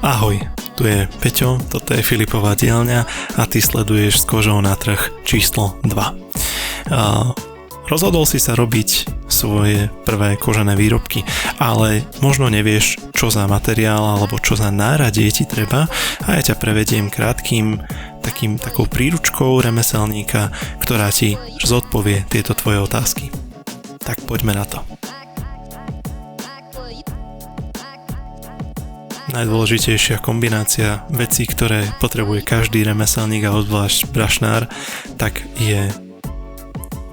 Ahoj, tu je Peťo, toto je Filipová dielňa a ty sleduješ S kožou na trh číslo 2. Rozhodol si sa robiť svoje prvé kožené výrobky, ale možno nevieš, čo za materiál alebo čo za náradie ti treba a ja ťa prevediem takou príručkou remeselníka, ktorá ti zodpovie tieto tvoje otázky. Tak poďme na to. Najdôležitejšia kombinácia vecí, ktoré potrebuje každý remeselník a obzvlášť brašnár, tak je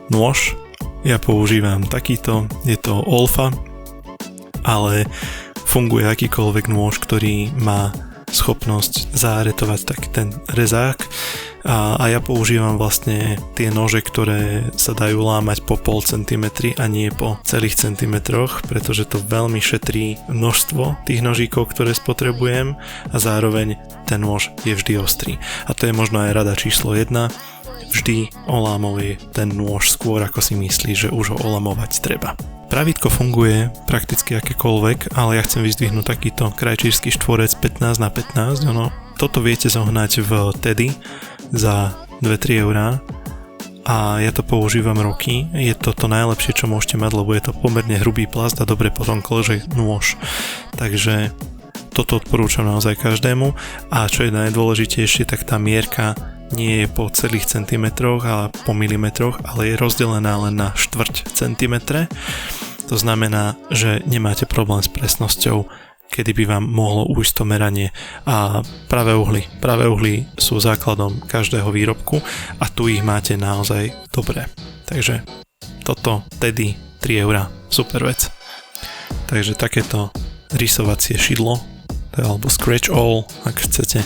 nôž. Ja používam takýto, je to Olfa, ale funguje akýkoľvek nôž, ktorý má schopnosť záretovať tak ten rezák a ja používam vlastne tie nože, ktoré sa dajú lámať po 0,5 cm a nie po celých centimetroch, pretože to veľmi šetrí množstvo tých nožíkov, ktoré spotrebujem a zároveň ten nôž je vždy ostrý. A to je možno aj rada číslo 1, vždy olámovej ten nôž skôr, ako si myslíš, že už ho olamovať treba. Pravítko funguje prakticky akékoľvek, ale ja chcem vyzdvihnúť takýto krajčírsky štvorec 15x15, toto viete zohnať v Teddy za 2-3 eurá a ja to používam roky, je to najlepšie, čo môžete mať, lebo je to pomerne hrubý plast a dobre potom klže nôž, takže toto odporúčam naozaj každému a čo je najdôležitejšie, tak tá mierka nie je po celých centimetroch a po milimetroch, ale je rozdelená len na štvrť centimetre. To znamená, že nemáte problém s presnosťou, kedy by vám mohlo ujsť to meranie. A pravé uhly sú základom každého výrobku a tu ich máte naozaj dobré. Takže toto Teddy 3 eurá, super vec. Takže takéto rysovacie šidlo, alebo Scratch All, ak chcete,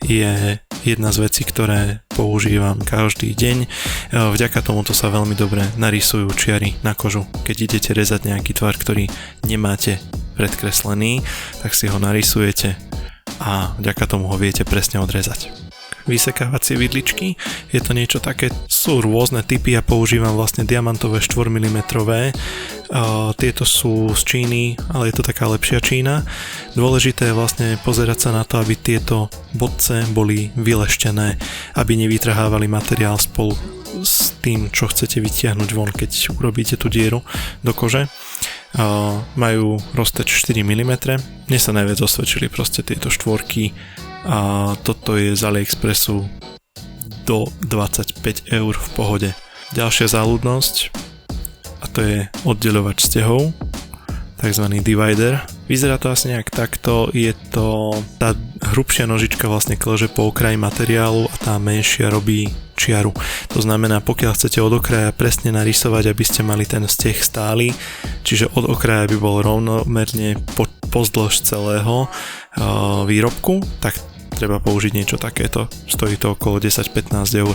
je jedna z vecí, ktoré používam každý deň. Vďaka tomuto sa veľmi dobre narysujú čiary na kožu. Keď idete rezať nejaký tvar, ktorý nemáte predkreslený, tak si ho narysujete a vďaka tomu ho viete presne odrezať. Vysekávacie vidličky, je to niečo také, sú rôzne typy, ja používam vlastne diamantové 4 mm, tieto sú z Číny, ale je to taká lepšia Čína. Dôležité je vlastne pozerať sa na to, aby tieto bodce boli vyleštené, aby nevytrhávali materiál spolu s tým, čo chcete vytiahnuť von, keď urobíte tú dieru do kože. Majú rozteč 4 mm, mne sa najviac osvedčili proste tieto štvorky a toto je z AliExpressu do 25 eur v pohode. Ďalšia záľudnosť a to je oddeľovač stehov, takzvaný divider. Vyzerá to asi nejak takto, je to tá hrubšia nožička vlastne kleže po okraji materiálu a tá menšia robí čiaru. To znamená, pokiaľ chcete od okraja presne narysovať, aby ste mali ten steh stály, čiže od okraja by bol rovnomerne pozdĺž celého výrobku, tak treba použiť niečo takéto. Stojí to okolo 10-15 eur.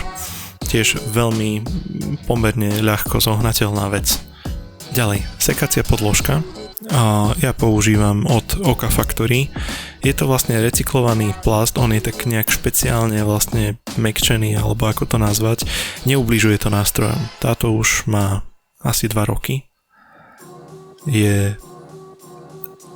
Tiež veľmi pomerne ľahko zohnateľná vec. Ďalej, sekacia podložka. Ja používam od Oka Factory. Je to vlastne recyklovaný plast, on je tak nejak špeciálne vlastne mäkčený, alebo ako to nazvať. Neubližuje to nástrojom. Táto už má asi 2 roky. Je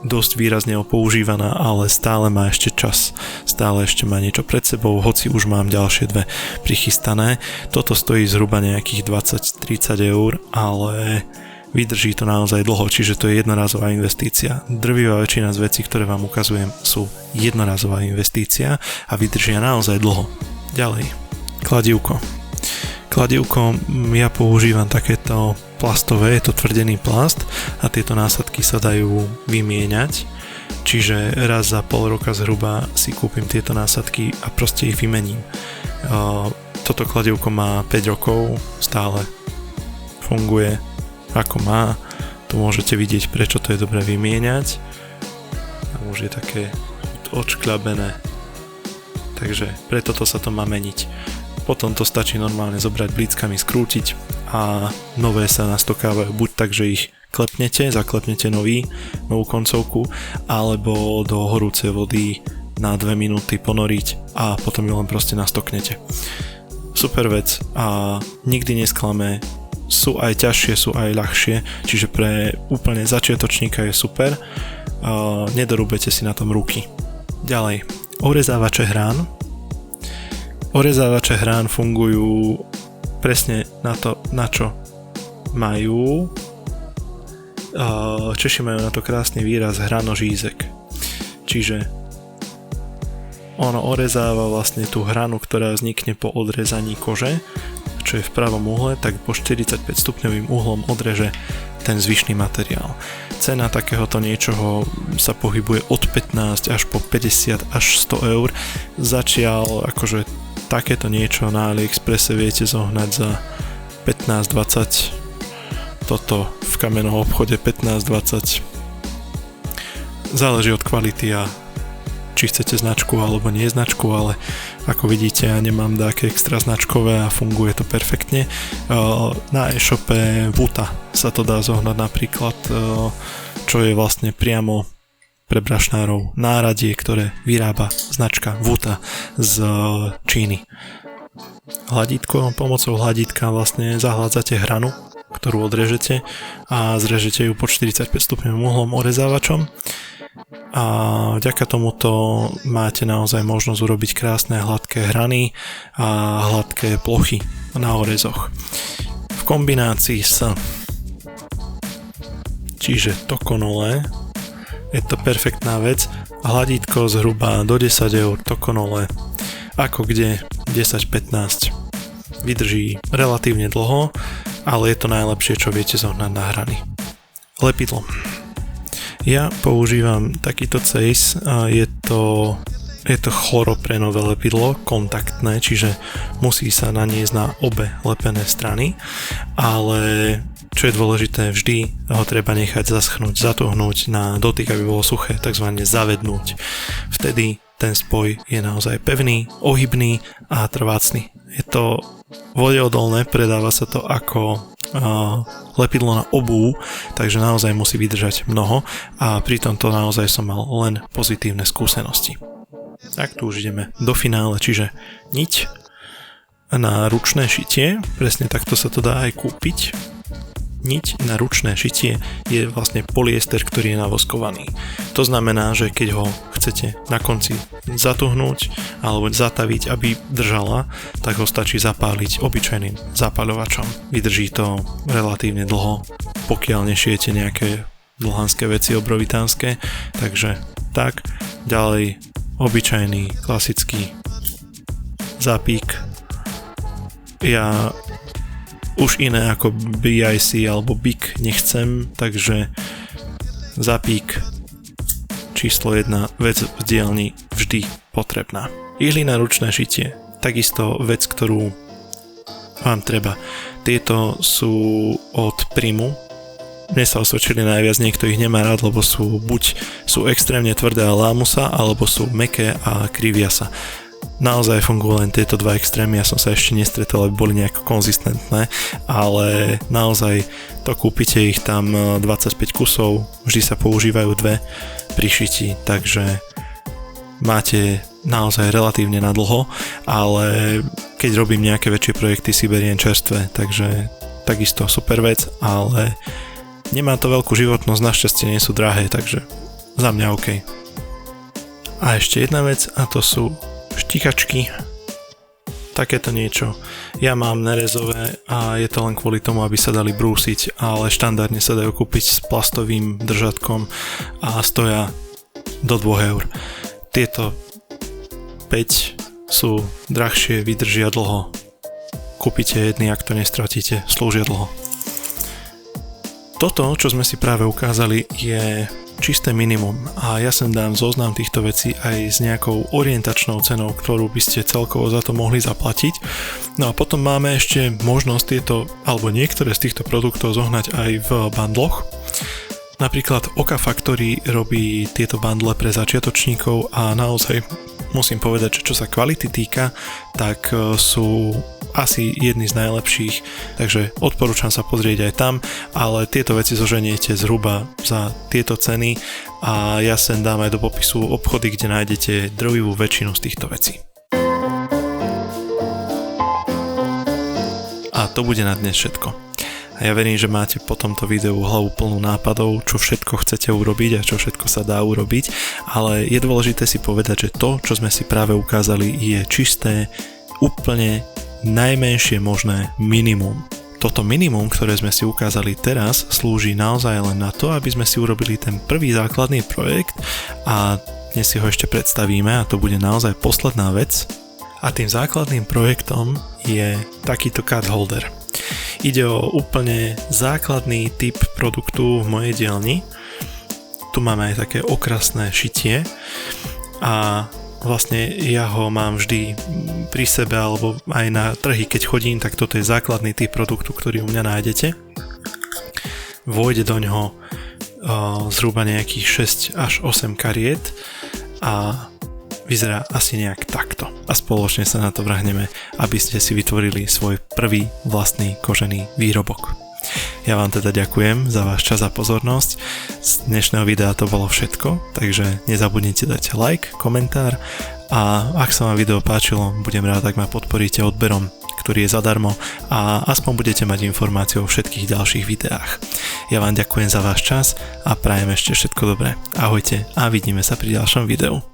dosť výrazne používaná, ale stále má ešte čas. Stále ešte má niečo pred sebou, hoci už mám ďalšie 2 prichystané. Toto stojí zhruba nejakých 20-30 eur, ale vydrží to naozaj dlho, čiže to je jednorazová investícia. Drvivá väčšina z vecí, ktoré vám ukazujem, sú jednorazová investícia a vydržia naozaj dlho. Ďalej, kladívko. Kladívko ja používam takéto plastové, je to tvrdený plast a tieto násadky sa dajú vymieňať, čiže raz za pol roka zhruba si kúpim tieto násadky a proste ich vymením. Toto kladívko má 5 rokov, stále funguje ako má, tu môžete vidieť, prečo to je dobré vymieňať. Už je také odškľabené, takže preto to sa to má meniť. Potom to stačí normálne zobrať blíckami, skrútiť a nové sa nastokávajú buď tak, že ich zaklepnete novú koncovku, alebo do horúcej vody na 2 minúty ponoriť a potom ju len proste nastoknete. Super vec a nikdy nesklame, sú aj ťažšie, sú aj ľahšie, čiže pre úplne začiatočníka je super, nedorúbete si na tom ruky. Ďalej, orezávače hrán. Orezávače hrán fungujú presne na to, na čo majú. Češi majú na to krásny výraz hranožízek. Čiže ono orezáva vlastne tú hranu, ktorá vznikne po odrezaní kože, čo je v pravom uhle, tak po 45 stupňovým uhlom odreže ten zvyšný materiál. Cena takéhoto niečoho sa pohybuje od 15 až po 50 až 100 eur. Začiaľ akože takéto niečo na AliExpresse viete zohnať za 15-20, toto v kamennom obchode 15-20. Záleží od kvality a či chcete značku alebo nie značku, ale ako vidíte, ja nemám také extra značkové a funguje to perfektne. Na e-shope Vuta sa to dá zohnať napríklad, čo je vlastne priamo pre brašnárov náradie, ktoré vyrába značka Vuta z Číny. Pomocou hladítka vlastne zahládzate hranu, ktorú odrežete a zrežete ju pod 45 stupňovým uhlom orezávačom. A vďaka tomuto máte naozaj možnosť urobiť krásne hladké hrany a hladké plochy na orezoch. V kombinácii s Tokonole je to perfektná vec. Hladítko zhruba do 10 eur Tokonole, ako kde 10-15. Vydrží relatívne dlho, ale je to najlepšie, čo viete zohnať na hrany. Lepidlo. Ja používam takýto case a je to chloroprenové lepidlo, kontaktné, čiže musí sa naniesť na obe lepené strany, ale čo je dôležité, vždy ho treba nechať zaschnúť, zatuhnúť na dotyk, aby bolo suché, takzvané zavednúť. Vtedy ten spoj je naozaj pevný, ohybný a trvácny. Je to vodeodolné, predáva sa to ako lepidlo na obuv, takže naozaj musí vydržať mnoho a pri tomto naozaj som mal len pozitívne skúsenosti. Tak tu už ideme do finále, čiže niť na ručné šitie, presne takto sa to dá aj kúpiť. Niť na ručné šitie je vlastne polyester, ktorý je navoskovaný. To znamená, že keď ho chcete na konci zatuhnúť alebo zataviť, aby držala, tak ho stačí zapáliť obyčajným zapaľovačom. Vydrží to relatívne dlho, pokiaľ nešijete nejaké dlhanské veci obrovitánske. Takže tak, ďalej obyčajný, klasický zápík. Ja už iné ako BIC alebo BIC nechcem, takže zapík číslo 1, vec v dielni vždy potrebná. Ihly na ručné šitie, takisto vec, ktorú vám treba. Tieto sú od Primu. Mne sa osvedčili najviac, niekto ich nemá rád, lebo sú extrémne tvrdé a lámu sa, alebo sú mäkké a krivia sa. Naozaj fungujú len tieto dva extrémy, ja som sa ešte nestretol, aby boli nejako konzistentné, ale naozaj to kúpite ich tam 25 kusov, vždy sa používajú dve pri šití, takže máte naozaj relatívne na dlho, ale keď robím nejaké väčšie projekty, si beriem čerstvé, takže takisto super vec, ale nemá to veľkú životnosť, našťastie nie sú drahé, takže za mňa OK. A ešte jedna vec, a to sú štikačky, takéto niečo. Ja mám nerezové a je to len kvôli tomu, aby sa dali brúsiť, ale štandardne sa dajú kúpiť s plastovým držatkom a stoja do 2 eur. Tieto 5 sú drahšie, vydržia dlho. Kúpite jedny, ak to nestratíte, slúžia dlho. Toto, čo sme si práve ukázali, je čisté minimum a ja sem dám zoznam týchto vecí aj s nejakou orientačnou cenou, ktorú by ste celkovo za to mohli zaplatiť. No a potom máme ešte možnosť tieto alebo niektoré z týchto produktov zohnať aj v bundloch. Napríklad Oka Factory robí tieto bundle pre začiatočníkov a naozaj musím povedať, že čo sa kvality týka, tak sú asi jedni z najlepších, takže odporúčam sa pozrieť aj tam, ale tieto veci zoženiete zhruba za tieto ceny a ja sem dám aj do popisu obchody, kde nájdete drvivú väčšinu z týchto vecí. A to bude na dnes všetko. A ja verím, že máte po tomto videu hlavu plnú nápadov, čo všetko chcete urobiť a čo všetko sa dá urobiť, ale je dôležité si povedať, že to, čo sme si práve ukázali, je čisté, úplne najmenšie možné minimum. Toto minimum, ktoré sme si ukázali teraz, slúži naozaj len na to, aby sme si urobili ten prvý základný projekt a dnes si ho ešte predstavíme a to bude naozaj posledná vec. A tým základným projektom je takýto card holder. Ide o úplne základný typ produktu v mojej dielni. Tu máme aj také okrasné šitie a vlastne ja ho mám vždy pri sebe alebo aj na trhy, keď chodím, tak toto je základný typ produktu, ktorý u mňa nájdete. Vôjde do ňoho zhruba nejakých 6 až 8 kariet a vyzerá asi nejak takto. A spoločne sa na to vrhneme, aby ste si vytvorili svoj prvý vlastný kožený výrobok. Ja vám teda ďakujem za váš čas a pozornosť. Z dnešného videa to bolo všetko, takže nezabudnite dať like, komentár a ak sa vám video páčilo, budem rád, ak ma podporíte odberom, ktorý je zadarmo a aspoň budete mať informáciu o všetkých ďalších videách. Ja vám ďakujem za váš čas a prajem ešte všetko dobré. Ahojte a vidíme sa pri ďalšom videu.